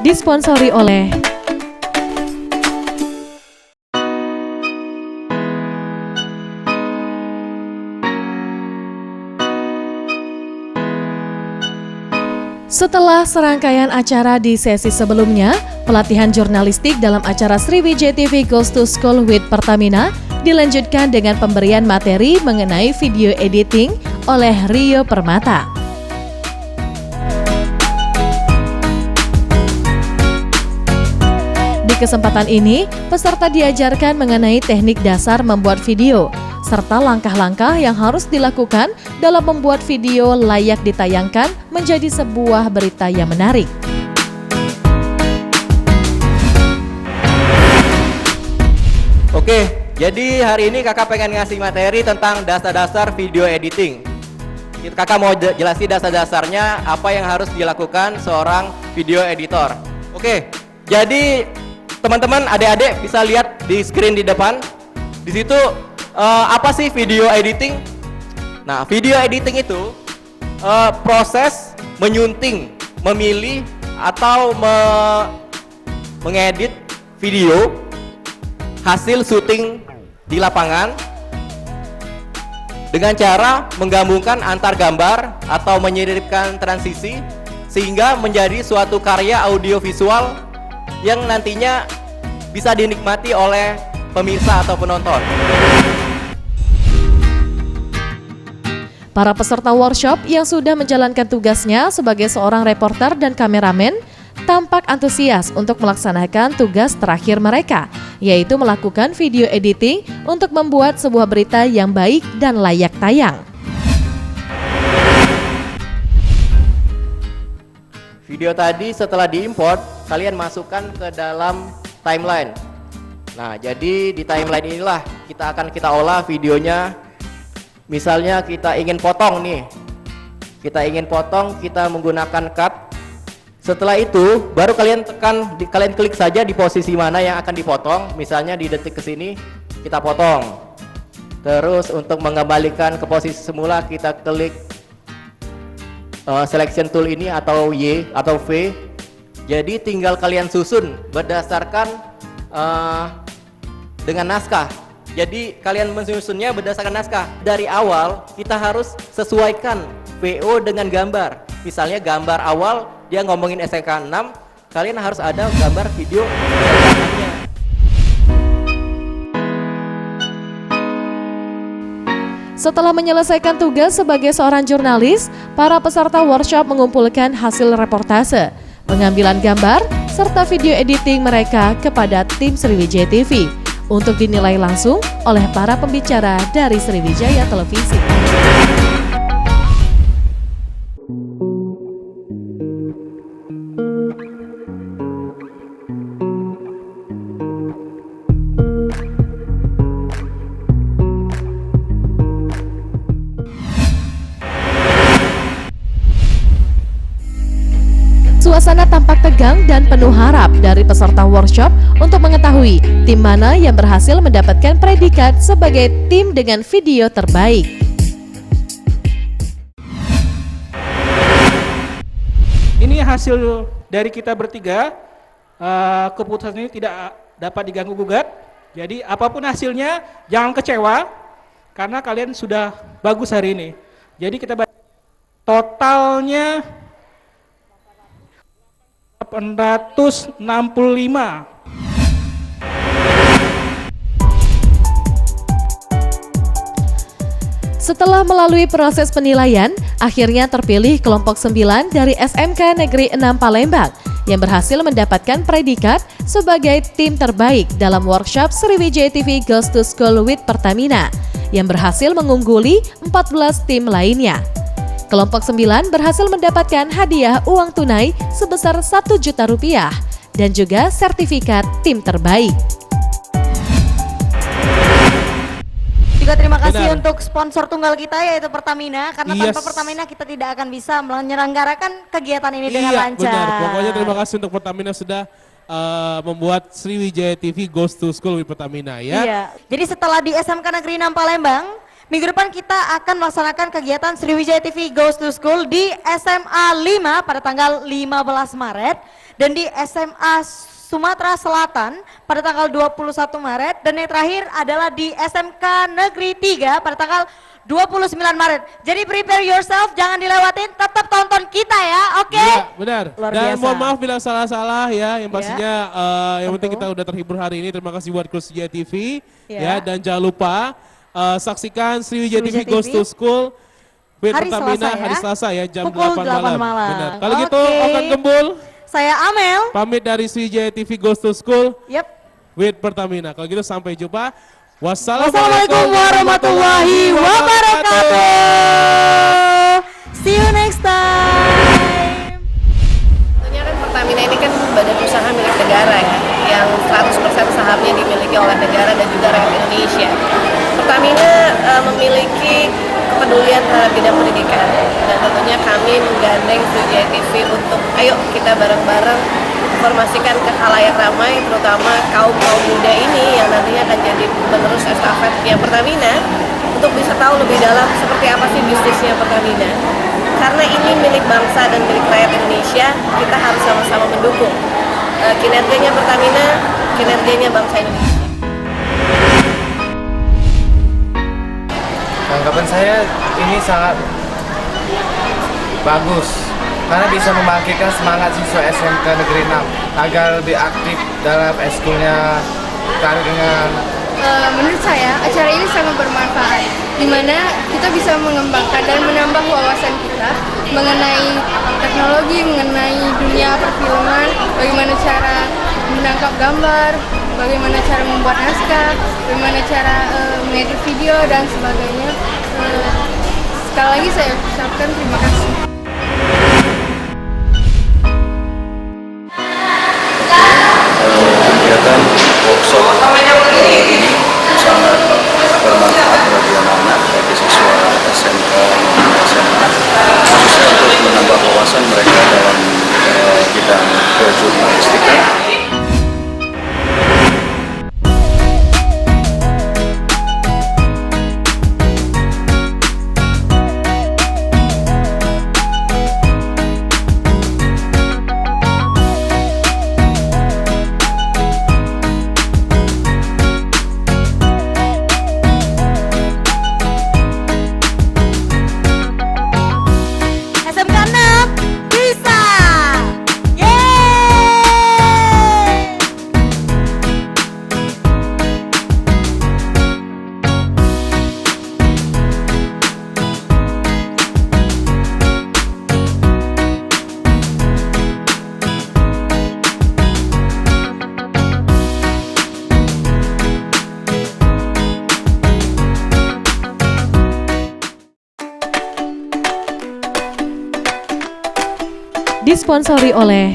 disponsori oleh Setelah serangkaian acara di sesi sebelumnya, pelatihan jurnalistik dalam acara Sriwijaya TV Goes to School with Pertamina dilanjutkan dengan pemberian materi mengenai video editing oleh Rio Permata. Di kesempatan ini, peserta diajarkan mengenai teknik dasar membuat video, serta langkah-langkah yang harus dilakukan dalam membuat video layak ditayangkan menjadi sebuah berita yang menarik. Oke, jadi hari ini kakak pengen ngasih materi tentang dasar-dasar video editing. Kakak mau jelasin dasar-dasarnya apa yang harus dilakukan seorang video editor. Oke, jadi teman-teman adik-adik bisa lihat di screen di depan. Di situ apa sih video editing? Nah, video editing itu proses menyunting, memilih atau mengedit video hasil syuting di lapangan dengan cara menggabungkan antar gambar atau menyelipkan transisi sehingga menjadi suatu karya audiovisual yang nantinya bisa dinikmati oleh pemirsa atau penonton. Para peserta workshop yang sudah menjalankan tugasnya sebagai seorang reporter dan kameramen tampak antusias untuk melaksanakan tugas terakhir mereka, yaitu melakukan video editing untuk membuat sebuah berita yang baik dan layak tayang. Video tadi setelah diimport, kalian masukkan ke dalam timeline. Nah, jadi di timeline inilah kita olah videonya. Misalnya kita ingin potong nih, kita menggunakan cut. Setelah itu baru kalian klik saja di posisi mana yang akan dipotong. Misalnya di detik ke sini kita potong. Terus untuk mengembalikan ke posisi semula kita klik selection tool ini atau Y atau V. Jadi tinggal kalian susun berdasarkan dengan naskah. Jadi kalian menyusunnya berdasarkan naskah. Dari awal kita harus sesuaikan VO dengan gambar. Misalnya gambar awal dia ngomongin SMK 6, kalian harus ada gambar video SMK-nya. Setelah menyelesaikan tugas sebagai seorang jurnalis, para peserta workshop mengumpulkan hasil reportase, pengambilan gambar, serta video editing mereka kepada tim Sriwijaya TV untuk dinilai langsung oleh para pembicara dari Sriwijaya Televisi. Suasana tampak tegang dan penuh harap dari peserta workshop untuk mengetahui tim mana yang berhasil mendapatkan predikat sebagai tim dengan video terbaik. Ini hasil dari kita bertiga. Keputusan ini tidak dapat diganggu gugat. Jadi apapun hasilnya jangan kecewa karena kalian sudah bagus hari ini. Jadi kita totalnya 865. Setelah melalui proses penilaian, akhirnya terpilih kelompok 9 dari SMK Negeri 6 Palembang yang berhasil mendapatkan predikat sebagai tim terbaik dalam workshop Sriwijaya TV Goes to School with Pertamina yang berhasil mengungguli 14 tim lainnya. Kelompok 9 berhasil mendapatkan hadiah uang tunai sebesar Rp1 juta dan juga sertifikat tim terbaik. Juga terima kasih untuk sponsor tunggal kita yaitu Pertamina, karena tanpa Pertamina kita tidak akan bisa menyelenggarakan kegiatan ini dengan lancar. Benar, pokoknya terima kasih untuk Pertamina sudah membuat Sriwijaya TV Goes to School with Pertamina ya. Iya, jadi setelah di SMK Negeri 6 Palembang, Minggu depan kita akan melaksanakan kegiatan Sriwijaya TV Goes to School di SMA 5 pada tanggal 15 Maret dan di SMA Sumatera Selatan pada tanggal 21 Maret dan yang terakhir adalah di SMK Negeri 3 pada tanggal 29 Maret. Jadi prepare yourself, jangan dilewatin, tetap tonton kita ya, oke? Iya, benar. Luar Dan biasa. mohon maaf bila salah-salah ya. Yang Iya. pastinya yang penting Tentu. kita udah terhibur hari ini. Terima kasih buat Sriwijaya TV Iya. ya. Dan jangan lupa saksikan Sriwijaya TV Sriwijaya Goes TV. to School with Hari Pertamina Selasa ya. hari Selasa ya jam Pukul 8 8 malam. malam. Benar. Kalau gitu Oke. Okan Gembul Saya Amel. pamit dari Sriwijaya TV Goes to School Yep. with Pertamina. Kalau gitu sampai jumpa. Wassalamualaikum warahmatullahi wabarakatuh. See you next time. Tentunya kan Pertamina ini kan badan usaha milik negara ya, yang 100% sahamnya dimiliki oleh negara dan juga rakyat Indonesia. Pertamina memiliki kepedulian terhadap bidang pendidikan dan tentunya kami menggandeng Sriwijaya TV untuk ayo kita bareng-bareng informasikan ke khalayak ramai, terutama kaum muda ini yang nantinya akan jadi penerus estafet yang Pertamina untuk bisa tahu lebih dalam seperti apa sih bisnisnya Pertamina. Karena ini milik bangsa dan milik rakyat Indonesia, kita harus sama-sama mendukung kinerjanya Pertamina, kinerjanya bangsa Indonesia. Tanggapan saya ini sangat bagus karena bisa membangkitkan semangat siswa SMK Negeri 6 agar lebih aktif dalam eskulnya terkait dengan Menurut saya acara ini sangat bermanfaat, di mana kita bisa mengembangkan dan menambah wawasan kita mengenai teknologi, mengenai dunia perfilman, bagaimana cara menangkap gambar, bagaimana cara membuat naskah, bagaimana cara mengedit video dan sebagainya. Sekali lagi saya ucapkan terima kasih. Kegiatan workshop ini sangat bermanfaat bagi anak-anak, bagi siswa SMK maupun SMA, khususnya untuk menambah wawasan mereka dalam bidang kejurnalistikan. SMK 6 bisa. Yeay. Disponsori oleh